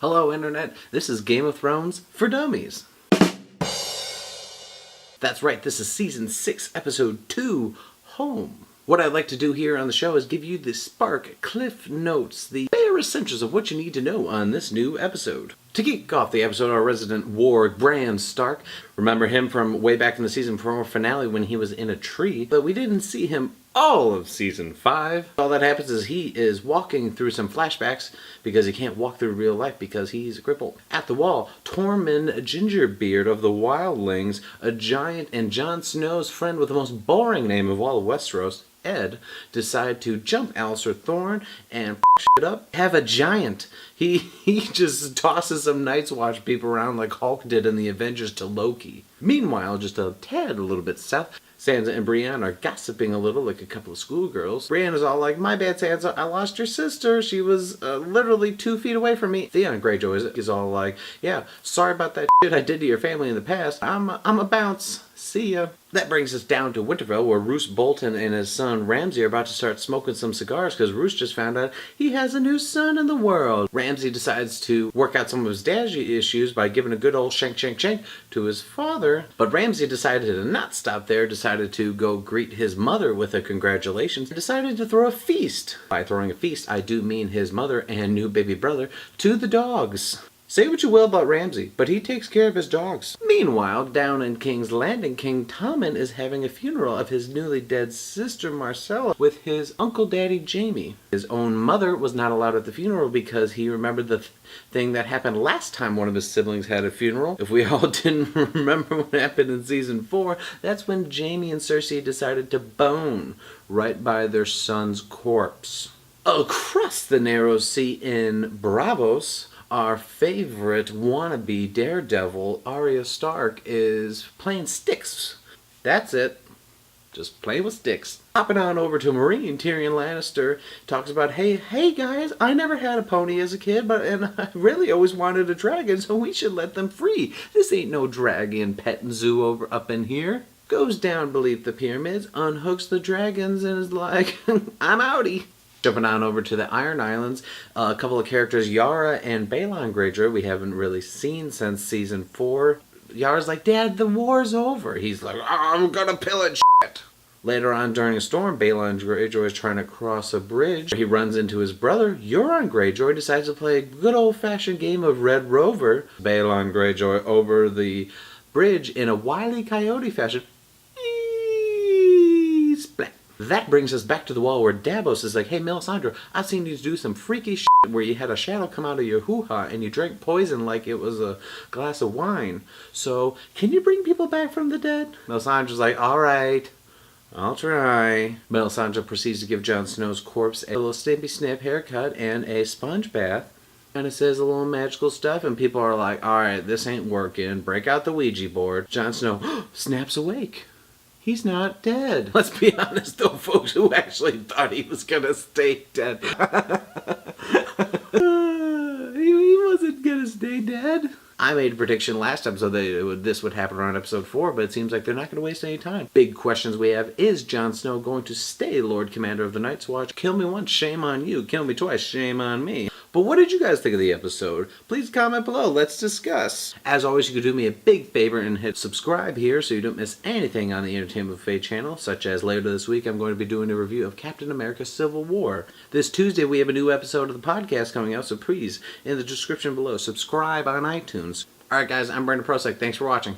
Hello Internet, this is Game of Thrones for Dummies. That's right, this is Season 6, Episode 2, Home. What I'd like to do here on the show is give you the spark, cliff notes, the bare essentials of what you need to know on this new episode. To kick off the episode, our resident warg, Bran Stark. Remember him from way back in the season 4 finale when he was in a tree, but we didn't see him all of Season 5. All that happens is he is walking through some flashbacks because he can't walk through real life because he's a cripple. At the wall, Tormund Gingerbeard of the Wildlings, a giant and Jon Snow's friend with the most boring name of all of Westeros, Ed, decide to jump Alistair Thorne and shit up. Have a giant. He just tosses some Night's Watch people around like Hulk did in the Avengers to Loki. Meanwhile, just a little bit south, Sansa and Brienne are gossiping a little like a couple of schoolgirls. Brienne is all like, "My bad, Sansa, I lost your sister. She was literally 2 feet away from me." Theon Greyjoy is all like, "Yeah, sorry about that shit I did to your family in the past. I'm a bounce. See ya." That brings us down to Winterfell, where Roose Bolton and his son Ramsay are about to start smoking some cigars because Roose just found out he has a new son in the world. Ramsay decides to work out some of his daddy issues by giving a good old shank to his father. But Ramsay decided to not stop there, decided to go greet his mother with a congratulations, and decided to throw a feast. By throwing a feast, I do mean his mother and new baby brother to the dogs. Say what you will about Ramsay, but he takes care of his dogs. Meanwhile, down in King's Landing, King Tommen is having a funeral of his newly dead sister Marcella with his Uncle Daddy Jaime. His own mother was not allowed at the funeral because he remembered the thing that happened last time one of his siblings had a funeral. If we all didn't remember what happened in Season 4, that's when Jaime and Cersei decided to bone right by their son's corpse. Across the narrow sea in Davos, our favorite wannabe daredevil, Arya Stark, is playing sticks. That's it. Just play with sticks. Hopping on over to Marine, Tyrion Lannister talks about, hey guys, I never had a pony as a kid, and I really always wanted a dragon, so we should let them free. This ain't no dragon petting zoo up in here. Goes down beneath the pyramids, unhooks the dragons, and is like, I'm outie. Jumping on over to the Iron Islands, a couple of characters, Yara and Balon Greyjoy, we haven't really seen since Season 4. Yara's like, "Dad, the war's over." He's like, "I'm gonna pillage shit." Later on during a storm, Balon Greyjoy is trying to cross a bridge. He runs into his brother. Euron Greyjoy decides to play a good old-fashioned game of Red Rover. Balon Greyjoy over the bridge in a Wile E. Coyote fashion. Splat. That brings us back to the wall where Davos is like, "Hey, Melisandre, I've seen you do some freaky shit where you had a shadow come out of your hoo-ha and you drank poison like it was a glass of wine. So, can you bring people back from the dead?" Melisandre's like, "All right, I'll try." Melisandre proceeds to give Jon Snow's corpse a little snippy-snip haircut and a sponge bath. And it says a little magical stuff, and people are like, "All right, this ain't working. Break out the Ouija board." Jon Snow snaps awake. He's not dead. Let's be honest though, folks who actually thought he was gonna stay dead. He wasn't gonna stay dead. I made a prediction last episode that this would happen around episode 4, but it seems like they're not going to waste any time. Big questions we have. Is Jon Snow going to stay Lord Commander of the Night's Watch? Kill me once, shame on you. Kill me twice, shame on me. But what did you guys think of the episode? Please comment below. Let's discuss. As always, you could do me a big favor and hit subscribe here so you don't miss anything on the Entertainment Buffet channel, such as later this week I'm going to be doing a review of Captain America Civil War. This Tuesday we have a new episode of the podcast coming out, so please, in the description below, subscribe on iTunes. Alright guys, I'm Bran Prosek. Thanks for watching.